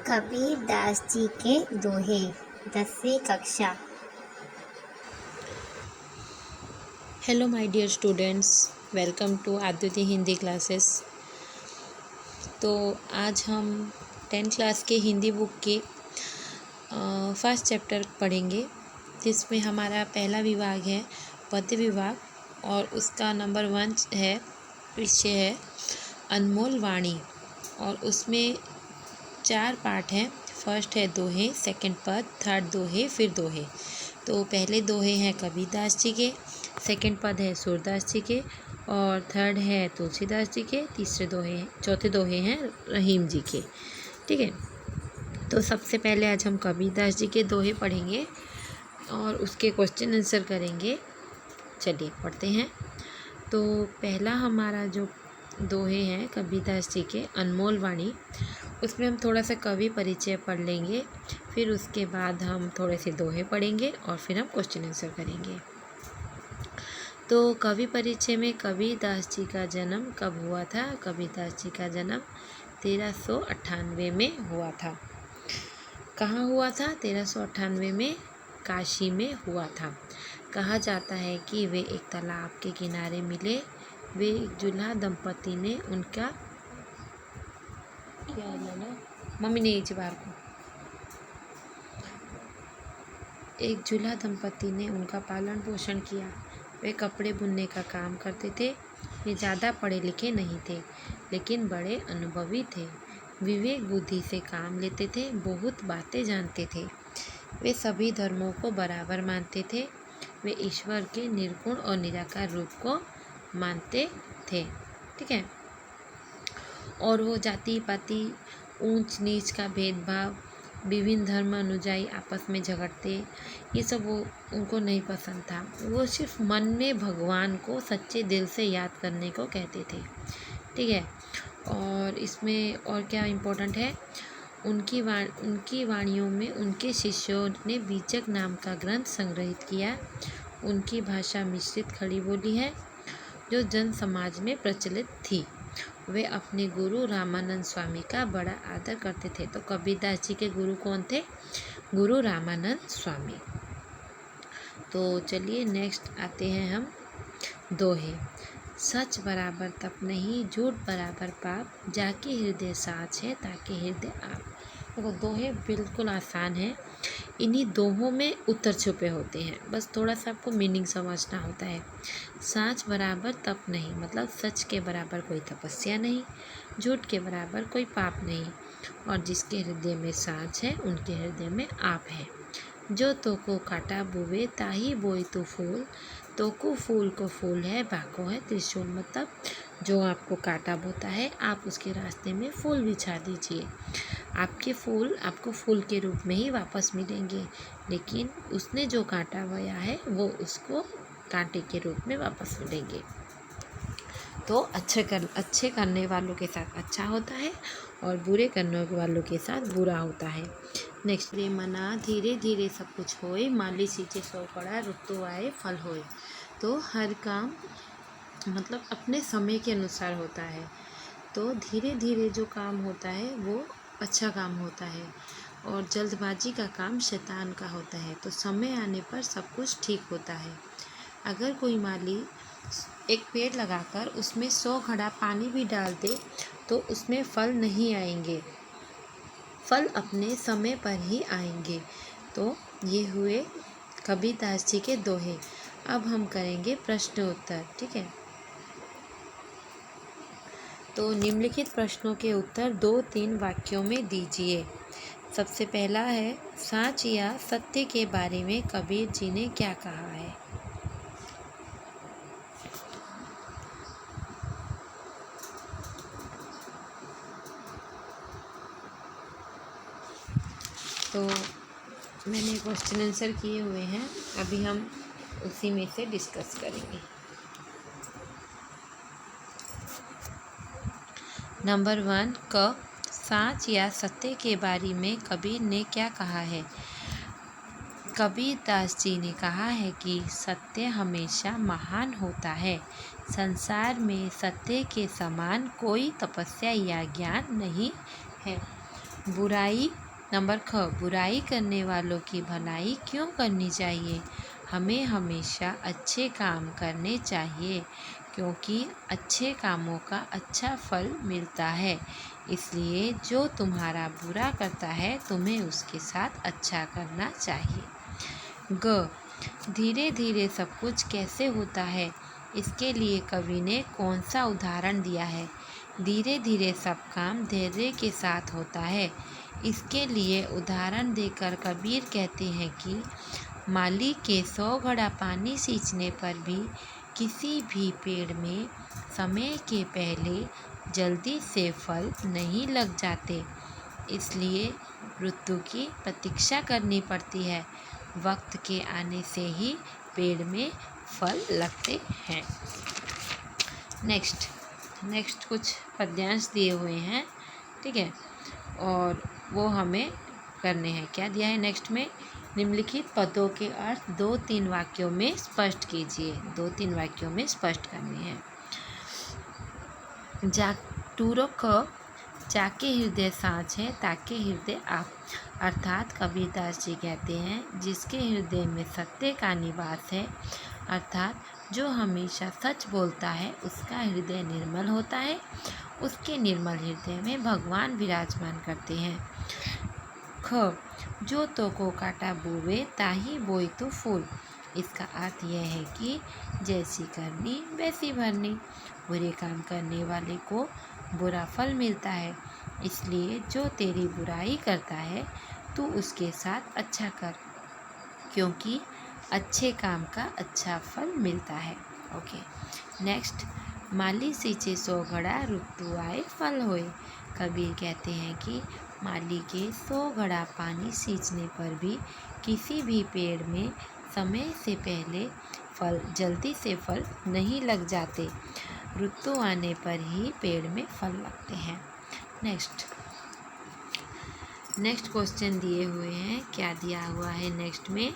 कबीर दास जी के दोहे 10वीं कक्षा। Hello my dear students, welcome to Adyuti Hindi classes. तो आज हम 10th क्लास के हिंदी बुक के फर्स्ट चैप्टर पढ़ेंगे, जिसमें हमारा पहला विभाग है पद्य विभाग और उसका नंबर 1 है विषय है अनमोल वाणी। और उसमें 4 पार्ट हैं। फर्स्ट है दोहे, सेकंड पद, थर्ड दोहे, फिर दोहे। तो पहले दोहे हैं कबीरदास जी के, सेकंड पद है सूरदास जी के और थर्ड है तुलसीदास जी के, चौथे दोहे हैं रहीम जी के। ठीक है, तो सबसे पहले आज हम कबीरदास जी के दोहे पढ़ेंगे और उसके क्वेश्चन आंसर करेंगे। चलिए पढ़ते हैं। तो पहला हमारा जो दोहे हैं कबीरदास जी के अनमोल वाणी, उसमें हम थोड़ा सा कवि परिचय पढ़ लेंगे, फिर उसके बाद हम थोड़े से दोहे पढ़ेंगे और फिर हम क्वेश्चन आंसर करेंगे। तो कवि परिचय में कबीरदास जी का जन्म कब हुआ था? कबीरदास जी का जन्म 1398 में हुआ था। कहाँ हुआ था? 1398 में काशी में हुआ था। कहा जाता है कि वे एक तालाब के किनारे मिले। वे एक जुल्हा दंपति ने उनका क्या ना मम्मी ने बार को एक जुल्हा दंपति ने उनका पालन पोषण किया। वे कपड़े बुनने का काम करते थे। वे ज़्यादा पढ़े लिखे नहीं थे, लेकिन बड़े अनुभवी थे। विवेक बुद्धि से काम लेते थे, बहुत बातें जानते थे। वे सभी धर्मों को बराबर मानते थे। वे ईश्वर के निर्गुण और निराकार रूप को मानते थे। ठीक है, और वो जाति पाति, ऊंच नीच का भेदभाव, विभिन्न धर्म अनुयायी आपस में झगड़ते, ये सब वो उनको नहीं पसंद था। वो सिर्फ मन में भगवान को सच्चे दिल से याद करने को कहते थे। ठीक है, और इसमें और क्या इम्पोर्टेंट है, उनकी वाणियों में उनके शिष्यों ने बीजक नाम का ग्रंथ संग्रहित किया। उनकी भाषा मिश्रित खड़ी बोली है जो जन समाज में प्रचलित थी। वे अपने गुरु रामानंद स्वामी का बड़ा आदर करते थे। तो कबीरदास जी के गुरु कौन थे? गुरु रामानंद स्वामी। तो चलिए नेक्स्ट आते हैं हम दोहे। सच बराबर तप नहीं, झूठ बराबर पाप, जाके हृदय साच है ताके हृदय आप। देखो दोहे बिल्कुल आसान है। इन्हीं दोहों में उत्तर छुपे होते हैं, बस थोड़ा सा आपको मीनिंग समझना होता है। साच बराबर तप नहीं, मतलब सच के बराबर कोई तपस्या नहीं, झूठ के बराबर कोई पाप नहीं, और जिसके हृदय में साच है उनके हृदय में आप है। जो तो को काटा बुवे ताही बोई तो फूल, तो को फूल को फूल है बाको है त्रिशूल। मतलब जो आपको काटा बोता है, आप उसके रास्ते में फूल बिछा दीजिए। आपके फूल आपको फूल के रूप में ही वापस मिलेंगे, लेकिन उसने जो काटा बोया है वो उसको कांटे के रूप में वापस मिलेंगे। तो अच्छे करने वालों के साथ अच्छा होता है और बुरे करने वालों के साथ बुरा होता है। नेक्स्ट, रे मना धीरे धीरे सब कुछ होए, माली सींचे सो पड़ा, ऋतु आए फल होए। तो हर काम मतलब अपने समय के अनुसार होता है। तो धीरे धीरे जो काम होता है वो अच्छा काम होता है, और जल्दबाजी का काम शैतान का होता है। तो समय आने पर सब कुछ ठीक होता है। अगर कोई माली एक पेड़ लगाकर उसमें 100 घड़ा पानी भी डाल दे तो उसमें फल नहीं आएंगे, फल अपने समय पर ही आएंगे। तो ये हुए कबीरदास जी के दोहे। अब हम करेंगे प्रश्न उत्तर। ठीक है, तो निम्नलिखित प्रश्नों के उत्तर 2-3 वाक्यों में दीजिए। सबसे पहला है, साच या सत्य के बारे में कबीर जी ने क्या कहा है? तो मैंने क्वेश्चन आंसर किए हुए हैं, अभी हम उसी में से डिस्कस करेंगे। नंबर 1, क साच या सत्य के बारे में कबीर ने क्या कहा है? कबीरदास जी ने कहा है कि सत्य हमेशा महान होता है। संसार में सत्य के समान कोई तपस्या या ज्ञान नहीं है। बुराई नंबर ख बुराई करने वालों की भलाई क्यों करनी चाहिए? हमें हमेशा अच्छे काम करने चाहिए क्योंकि अच्छे कामों का अच्छा फल मिलता है। इसलिए जो तुम्हारा बुरा करता है तुम्हें उसके साथ अच्छा करना चाहिए। ग धीरे धीरे सब कुछ कैसे होता है? इसके लिए कवि ने कौन सा उदाहरण दिया है? धीरे धीरे सब काम धैर्य के साथ होता है। इसके लिए उदाहरण देकर कबीर कहते हैं कि माली के 100 घड़ा पानी सींचने पर भी किसी भी पेड़ में समय के पहले जल्दी से फल नहीं लग जाते। इसलिए ऋतु की प्रतीक्षा करनी पड़ती है। वक्त के आने से ही पेड़ में फल लगते हैं। नेक्स्ट कुछ पद्यांश दिए हुए हैं, ठीक है, और वो हमें करने हैं। क्या दिया है नेक्स्ट में? निम्नलिखित पदों के अर्थ 2-3 वाक्यों में स्पष्ट कीजिए। 2-3 वाक्यों में स्पष्ट करने हैं। जाके हृदय साँच है ताके हृदय आप। अर्थात कबीरदास जी कहते हैं जिसके हृदय में सत्य का निवास है, अर्थात जो हमेशा सच बोलता है उसका हृदय निर्मल होता है। उसके निर्मल हृदय में भगवान विराजमान करते हैं। ख जो तो को काटा बोवे ताही बोई तो फूल। इसका अर्थ यह है कि जैसी करनी वैसी भरनी। बुरे काम करने वाले को बुरा फल मिलता है। इसलिए जो तेरी बुराई करता है तू उसके साथ अच्छा कर क्योंकि अच्छे काम का अच्छा फल मिलता है। Okay, next. माली सींचे 100 घड़ा ऋतु आए फल होए। कबीर कहते हैं कि माली के 100 घड़ा पानी सींचने पर भी किसी भी पेड़ में समय से पहले जल्दी से फल नहीं लग जाते। ऋतु आने पर ही पेड़ में फल लगते हैं। नेक्स्ट क्वेश्चन दिए हुए हैं। क्या दिया हुआ है नेक्स्ट में?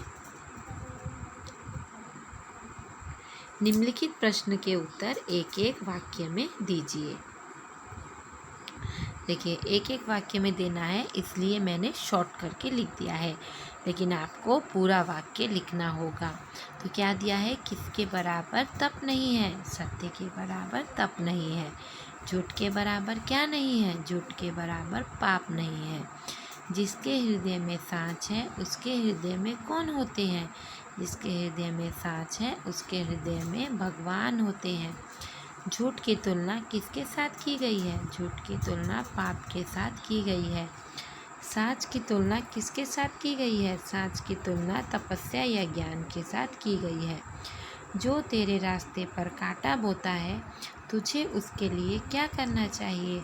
निम्नलिखित प्रश्न के उत्तर एक एक वाक्य में दीजिए। देखिए, एक एक वाक्य में देना है इसलिए मैंने शॉर्ट करके लिख दिया है, लेकिन आपको पूरा वाक्य लिखना होगा। तो क्या दिया है? किसके बराबर तप नहीं है? सत्य के बराबर तप नहीं है। झूठ के बराबर क्या नहीं है? झूठ के बराबर पाप नहीं है। जिसके हृदय में साँच है उसके हृदय में कौन होते हैं? जिसके हृदय में साँच है उसके हृदय में भगवान होते हैं। झूठ की तुलना किसके साथ की गई है? झूठ की तुलना पाप के साथ की गई है। साँच की तुलना किसके साथ की गई है? साँच की तुलना तपस्या या ज्ञान के साथ की गई है। जो तेरे रास्ते पर कांटा बोता है तुझे उसके लिए क्या करना चाहिए?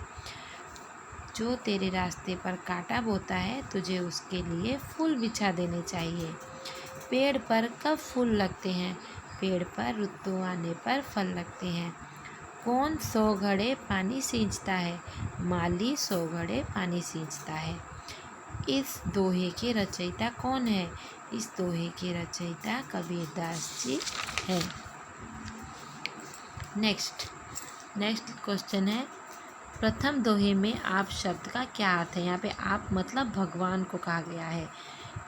जो तेरे रास्ते पर कांटा बोता है तुझे उसके लिए फूल बिछा देने चाहिए। पेड़ पर कब फूल लगते हैं? पेड़ पर ऋतु आने पर फल लगते हैं। कौन 100 घड़े पानी सींचता है? माली 100 घड़े पानी सींचता है। इस दोहे के रचयिता कौन है? इस दोहे के रचयिता कबीरदास जी हैं। नेक्स्ट क्वेश्चन है, प्रथम दोहे में आप शब्द का क्या अर्थ है? यहाँ पे आप मतलब भगवान को कहा गया है।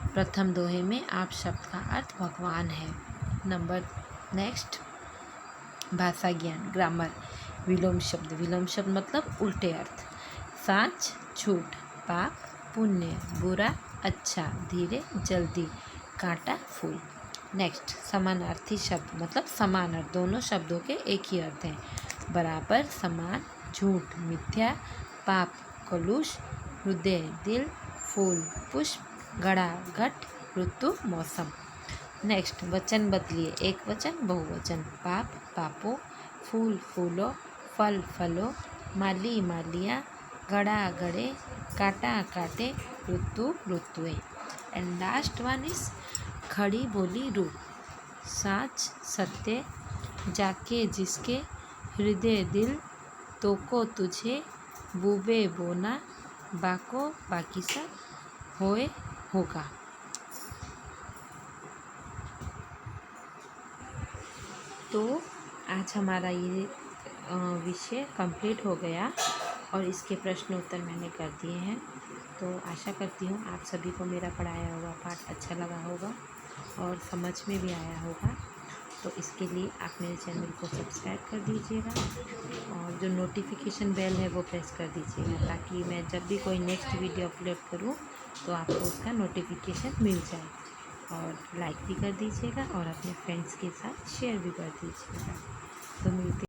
प्रथम दोहे में आप शब्द का अर्थ भगवान है। नेक्स्ट, भाषा ज्ञान ग्रामर। विलोम शब्द मतलब उल्टे अर्थ। साँच झूठ, पाप पुण्य, बुरा अच्छा, धीरे जल्दी, कांटा फूल। नेक्स्ट, समानार्थी शब्द मतलब समान अर्थ। दोनों शब्दों के एक ही अर्थ हैं। बराबर, समान, झूठ, मिथ्या, पाप, कलुष, हृदय, दिल, फूल, पुष्प, घड़ा, घट, ऋतु, मौसम। नेक्स्ट, वचन बदलिए। एक वचन, बहुवचन। पाप, पापों, फूल, फूलों, फल, फलों, माली, मालियाँ, घड़ा, घड़े, कांटा, कांटे, ऋतु, ऋतुएं। एंड लास्ट वन इज खड़ी बोली रूप। साँच सत्य, जाके जिसके हृदय दिल, तो को तुझे, बूबे बोना, बाको बाकी सब होए होगा। तो आज हमारा ये विषय कंप्लीट हो गया और इसके प्रश्न उत्तर मैंने कर दिए हैं। तो आशा करती हूँ आप सभी को मेरा पढ़ाया हुआ पाठ अच्छा लगा होगा और समझ में भी आया होगा। तो इसके लिए आप मेरे चैनल को सब्सक्राइब कर दीजिएगा और जो नोटिफिकेशन बेल है वो प्रेस कर दीजिएगा, ताकि मैं जब भी कोई नेक्स्ट वीडियो अपलोड करूँ तो आपको उसका नोटिफिकेशन मिल जाए। और लाइक भी कर दीजिएगा और अपने फ्रेंड्स के साथ शेयर भी कर दीजिएगा। तो मिलते